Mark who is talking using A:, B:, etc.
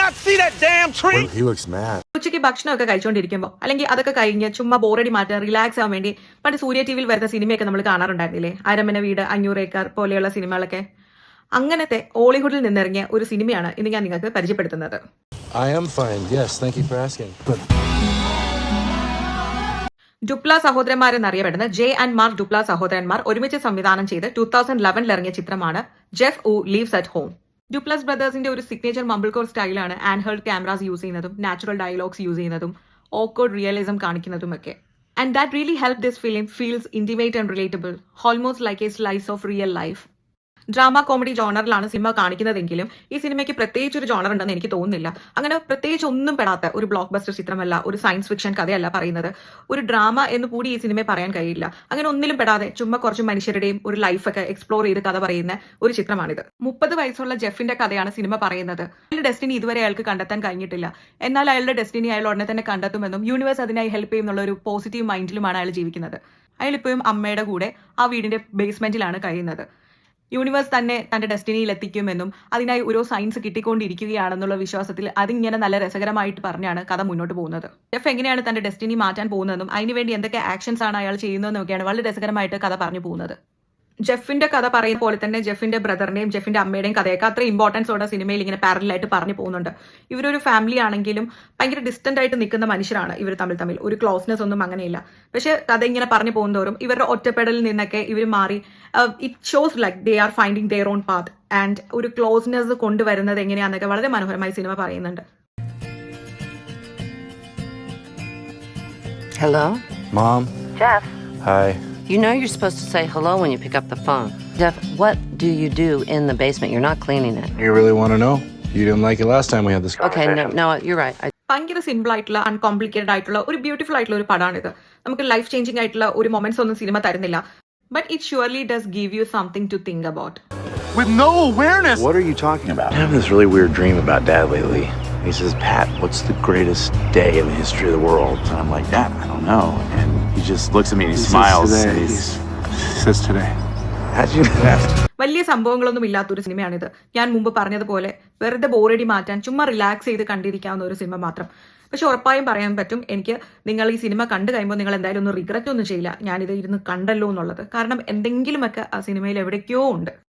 A: not see that damn tree?
B: He looks mad.
C: ഉച്ചയ്ക്ക് ഭക്ഷണമൊക്കെ കഴിച്ചുകൊണ്ടിരിക്കുമ്പോൾ അല്ലെങ്കിൽ അതൊക്കെ കഴിഞ്ഞ് ചുമ്മാ ബോറടി മാറ്റാൻ റിലാക്സ് ആവാൻ വേണ്ടി പണ്ട് സൂര്യ ടി വിയിൽ വരുന്ന സിനിമയൊക്കെ നമ്മൾ കാണാറുണ്ടായിരുന്നില്ലേ? അരമന വീട്, 500 ഏക്കർ പോലെയുള്ള സിനിമകളൊക്കെ. അങ്ങനത്തെ ഹോളിവുഡിൽ നിന്നിറങ്ങിയ ഒരു സിനിമയാണ് ഇന്ന് ഞാൻ നിങ്ങൾക്ക് പരിചയപ്പെടുത്തുന്നത്.
B: I am fine. Yes, thank you for asking.
C: Duplass സഹോദരന്മാരെന്നറിയപ്പെടുന്ന ജെ ആൻഡ് മാർക്ക് ഡുപ്ല സഹോദരന്മാർ ഒരുമിച്ച് സംവിധാനം ചെയ്ത് 2011 ഇറങ്ങിയ ചിത്രമാണ് Jeff who lives at home. Duplass ബ്രദേഴ്സിന്റെ ഒരു സിഗ്നേച്ചർ മംബിൾകോർ സ്റ്റൈലാണ് ആൻഡ് ക്യാമറാസ് യൂസ് ചെയ്യുന്നതും നാച്ചുറൽ ഡയലോഗ്സ് യൂസ് ചെയ്യുന്നതും ഓക്വേർഡ് റിയലിസം കാണിക്കുന്നതുമൊക്കെ. And that really help this film feels intimate and relatable, almost like a slice of real life. Drama comedy ജോണറിലാണ് cinema കാണിക്കുന്നതെങ്കിലും ഈ സിനിമയ്ക്ക് പ്രത്യേകിച്ച് ഒരു ജോണർ ഉണ്ടെന്ന് എനിക്ക് തോന്നുന്നില്ല. അങ്ങനെ പ്രത്യേകിച്ച് ഒന്നും പെടാത്ത ഒരു ബ്ലോക്ക് ബസ്റ്റർ ചിത്രമല്ല, ഒരു സയൻസ് ഫിക്ഷൻ കഥയല്ല പറയുന്നത്. ഒരു ഡ്രാമ എന്ന് കൂടി ഈ സിനിമയെ പറയാൻ കഴിയില്ല. അങ്ങനെ ഒന്നിലും പെടാതെ ചുമ്മാ കുറച്ച് മനുഷ്യരുടെയും ഒരു ലൈഫൊക്കെ എക്സ്പ്ലോർ ചെയ്ത് കഥ പറയുന്ന ഒരു ചിത്രമാണിത്. 30 വയസ്സുള്ള ജെഫിന്റെ കഥയാണ് സിനിമ പറയുന്നത്. അയാളുടെ ഡെസ്റ്റിനി ഇതുവരെ അയാൾക്ക് കണ്ടെത്താൻ കഴിഞ്ഞിട്ടില്ല. എന്നാൽ അയാളുടെ ഡെസ്റ്റിനി അയാൾ ഉടനെ തന്നെ കണ്ടെത്തുമെന്നും യൂണിവേഴ്സ് അതിനായി ഹെൽപ്പ് ചെയ്യുന്നുള്ള ഒരു പോസിറ്റീവ് മൈൻഡിലുമാണ് അയാൾ ജീവിക്കുന്നത്. അയാൾ ഇപ്പോഴും അമ്മയുടെ കൂടെ ആ വീടിന്റെ ബേസ്മെന്റിലാണ് കഴിയുന്നത്. യൂണിവേഴ്സ് തന്നെ തന്റെ ഡെസ്റ്റിനിയിൽ എത്തിക്കുമെന്നും അതിനായി ഓരോ സയൻസ് കിട്ടിക്കൊണ്ടിരിക്കുകയാണെന്നുള്ള വിശ്വാസത്തിൽ അതിങ്ങനെ നല്ല രസകരമായിട്ട് പറഞ്ഞാണ് കഥ മുന്നോട്ട് പോകുന്നത്. ജെഫ് എങ്ങനെയാണ് തന്റെ ഡെസ്റ്റിനി മാറ്റാൻ പോകുന്നതെന്നും അതിനുവേണ്ടി എന്തൊക്കെ ആക്ഷൻസ് ആണ് അയാൾ ചെയ്യുന്നതെന്നൊക്കെയാണ് വളരെ രസകരമായിട്ട് കഥ പറഞ്ഞു പോകുന്നത്. ജെഫിന്റെ കഥ പറയുന്ന പോലെ തന്നെ ജെഫിന്റെ ബ്രദറിന്റെയും ജെഫിന്റെ അമ്മയുടെയും കഥയൊക്കെ അത്ര ഇമ്പോർട്ടൻസോടെ സിനിമയിൽ ഇങ്ങനെ പാരലായിട്ട് പറഞ്ഞു പോകുന്നുണ്ട്. ഇവരൊരു ഫാമിലി ആണെങ്കിലും ഭയങ്കര ഡിസ്റ്റന്റ് ആയിട്ട് നിൽക്കുന്ന മനുഷ്യരാണ് ഇവർ തമ്മിൽ. ഒരു ക്ലോസ്നെസ് ഒന്നും അങ്ങനെയില്ല. പക്ഷെ കഥ ഇങ്ങനെ പറഞ്ഞു പോകുന്നതോറും ഇവരുടെ ഒറ്റപ്പെടലിൽ നിന്നൊക്കെ ഇവർ മാറി it shows like they are finding their own path and ഒരു ക്ലോസ്നെസ് കൊണ്ടുവരുന്നത് എങ്ങനെയാണെന്നൊക്കെ വളരെ മനോഹരമായി സിനിമ പറയുന്നുണ്ട്.
D: Hello?
B: Mom.
D: Jeff.
B: Hi.
D: You know you're supposed to say hello when you pick up the phone. Jeff, what do you do in the basement? You're not cleaning it.
B: You really want to know? You didn't like it last time we had this
D: Okay,
B: conversation.
D: no, you're right.
C: ഭയങ്കര simple ആയിട്ടുള്ള uncomplicated ആയിട്ടുള്ള ഒരു beautiful ആയിട്ടുള്ള ഒരു പടമാണിത്. നമുക്ക് life changing ആയിട്ടുള്ള ഒരു moments ഒന്നും സിനിമ തരുന്നില്ല. But it surely does give you something to think about.
A: With no awareness.
E: What are you talking about? I'm having this really weird dream about Dad lately. He says, Pat, what's the greatest day in the history of the world? And I'm like, Dad, I don't know. And he just looks at me and he smiles. And
A: He says today.
E: how'd you know that?
C: വലിയ സംഭവങ്ങളൊന്നും ഇല്ലാത്തൊരു സിനിമയാണിത്. ഞാൻ മുമ്പ് പറഞ്ഞതുപോലെ വെറുതെ ബോറടി മാറ്റാൻ ചുമ്മാ relax ചെയ്ത് കണ്ടിരിക്കാവുന്ന ഒരു സിനിമ മാത്രം. പക്ഷെ ഉറപ്പായും പറയാൻ പറ്റും എനിക്ക്, നിങ്ങൾ ഈ സിനിമ കണ്ടു കഴിയുമ്പോൾ നിങ്ങൾ എന്തായാലും ഒന്നും റിഗ്രറ്റ് ഒന്നും ചെയ്യില്ല ഞാനിത് ഇരുന്ന് കണ്ടല്ലോ എന്നുള്ളത്. കാരണം എന്തെങ്കിലുമൊക്കെ ആ സിനിമയിൽ എവിടേക്കോ ഉണ്ട്.